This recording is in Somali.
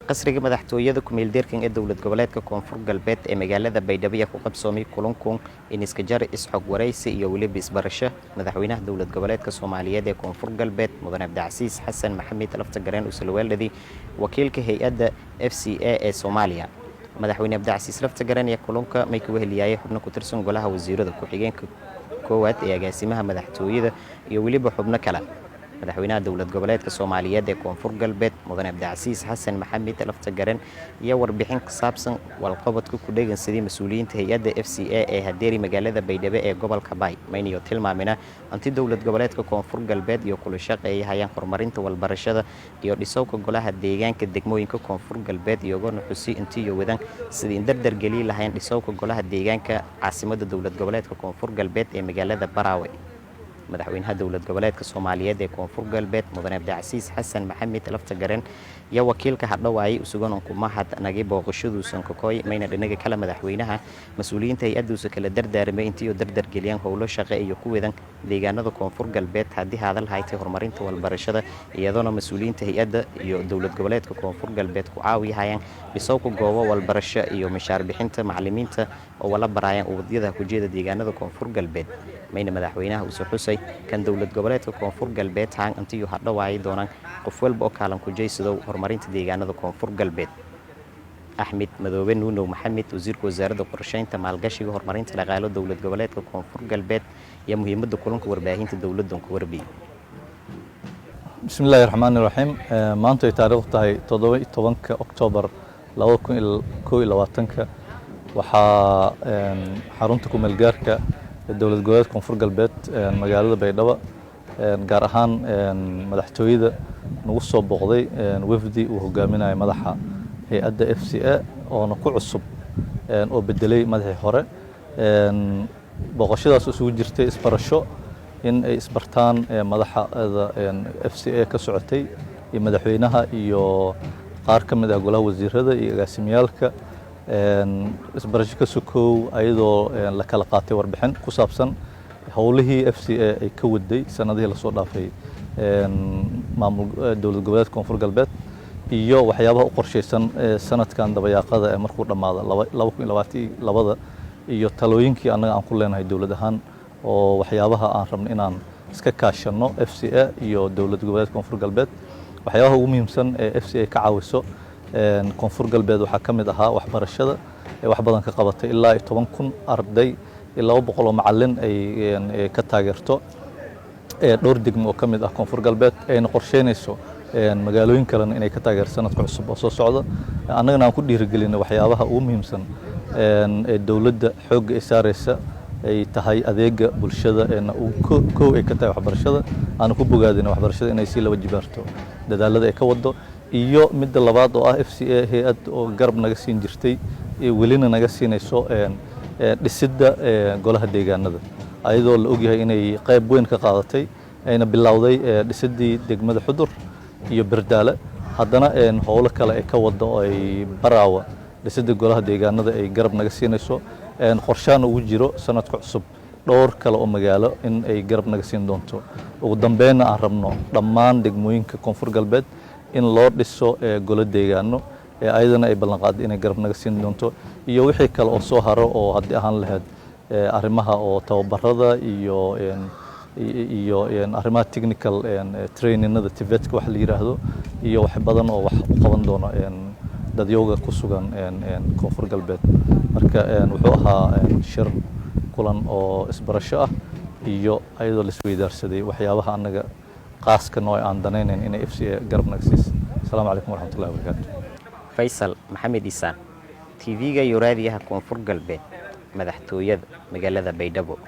qasriga madaxtooyada ku meel deerkan ee dowlad goboleedka koonfur galbeed ee magaalada Baydhabo ku qabsoomay kulankan in iska jar isxog waraysi iyo waliba isbarasho madaxweynaha dowlad goboleedka Soomaaliyeed ee koonfur galbeed Mudane Abdicasiis Xasan Maxamed lafta gareen u salwaaladi wakiilka hay'adda FCA ee Soomaaliya madaxweyne Abdicasiis lafta gareen ee kulanka may ku weheliyay xubno ku tirsan golaha wasiirada ku xigeenka koowaad ee agaasimaha madaxtooyada iyo waliba xubno kale madaxweynaha dowlad goboleedka Soomaaliyeed ee koonfur galbeed Mudane Abdicasiis Xasan Maxamed lafta gareen iyo warbixin ku saabsan walqabadka ku dhegan sidii mas'uuliyiinta hay'adda FCA ee hadeeri magaalada Baydhabo ee gobolka Bay mayniyo tilmaamina anti dowlad goboleedka koonfur galbeed iyo kula shaqeeyayaan horumarinta walbarashada iyo dhisowga golaha deegaanka degmooyinka koonfur galbeed iyagoo xusi intii wadan sidii dardar gali lahayn dhisowga golaha deegaanka caasimada dowlad goboleedka koonfur galbeed ee magaalada Baraawe madaxweynaha dowlad goboleedka Soomaaliyeed ee koonfur galbeed Mudane Abdicasiis Xasan Maxamed lafta gareen iyo wakiilka hadhawaay usugan ku mahad nagay booqashaduusan ka kooy mayna dhinaga kala madaxweynaha mas'uuliyiinta hay'adduusa kala dardaarmay intii dardar galiyaan howlo shaqo iyo ku wadan deegaanada koonfur galbeed hadii hadal haytay horumarinta walbarashada iyadoo mas'uuliyiinta hay'adda iyo dowlad goboleedka koonfur galbeed ku caawiyayaan dhisowga goobo walbarasho iyo mishaar bixinta macallimiinta oo wala barayaan uwadiyada ku jeeda deegaanada koonfur galbeed mayna madaxweynaha uu soo xusay kan dowlad goboleedka koonfur galbeed haan intii hadhawaay doonaan qof walba oo kaalan ku jeysado horumarinta deegaanada koonfur galbeed Axmed Madoobe Nuuno Maxamed wasiirka wasaaradda qorsheynta maalgashiga horumarinta dhaqaalaha dowlad goboleedka koonfur galbeed iyo muhiimadda kulanka warbaahinta dowladda ku warbiyay Bismillahir Rahmanir Rahim maanta ay taariikhdu tahay 17 Oktoobar 2021 waxaa xarunta ku meel gaarka dowlad goboleedka koonfur galbeed magaalada Baydhabo gaar ahaan madaxtooyada nagu soo booqday wafdi uu hogaaminayo madaxa hay'adda FCA oo ku cusub oo bedelay madaxii hore booqashadaas isugu jirtay isbarasho in ay isbartaan madaxa FCA ka socotay iyo madaxweynaha iyo qaar ka mid ah golaha wasiirada iyo agaasimiyaalka isbarasho ka sokow ayadoo la kala qaatay warbixin ku saabsan howlihii FCA ay ka waday sanadihii la soo dhaafay maamul dowlad goboleedka koonfur galbeed iyo waxyaabaha u qorsheysan sanadkan dabayaaqada ee markuu dhamaado 2022 iyo talooyinkii anaga aan ku leenahay dowlad ahaan oo waxyaabaha aan rabno inaan iska kaashano FCA iyo dowlad goboleedka koonfur galbeed waxyaabaha ugu muhiimsan ee FCA ka caawiso koonfur galbeed waxaa ka mid ahaa waxbarashada ee wax badan ka qabatay ilaa 10,000 arday ilaa 200 oo macallin ay ka taageerto dhowr degmo oo ka mid ah koonfur galbeed ayna qorsheynayso magaalooyin kale inay ka taageerto sanadka cusub oo soo socda annagana aan ku dhiirigelinay waxyaabaha ugu muhiimsan ee dowladda xoog ay saaraysa ay tahay adeega bulshada koow ay ka tahay waxbarashada aan ku bogaadinay waxbarashada inay si laba jibaarto dadaalada ay ka wado iyo midda labaad oo ah FCA hay'ad oo garab naga siin jirtay ee welina naga siinayso dhisidda golaha deegaanada ayadoo la ogyahay inay qayb weyn ka qaadatay ayna bilowday dhisidii degmada Xudur iyo Bardaale haddana howlo kale ay ka wado ay Baraawa dhisidda golaha deegaanada ay garab naga siinayso qorshaan ugu jiro sanadka cusub dhowr kale oo magaalo in ay garab naga siin doonto ugu dambeyn aan rabno dhammaan degmooyinka koonfur galbeed in loo dhiso golo deegaano ayadana ay ballan qaaday inay garab naga siin doonto iyo wixii kale oo soo haro oo hadii ahaan lahayd arrimaha oo tababarada iyo arrimaha technical trainingada TVET wax la yiraahdo iyo wax badan oo wax u qaban doono dadyooga ku sugan koonfur galbeed marka wuxuu ahaa shir kulan oo isbarasho ah iyo ayadoo la isweydaarsaday waxyaabaha anaga qaaska nooc aan danaynayn inay FCA garab naga siiso assalaamu calaykum waraxmatullaahi wabarakaatuh Faisal Maxamed Isaan TV-ga iyo raadiyaha koonfur galbeed madaxtooyada magaalada Baydhabo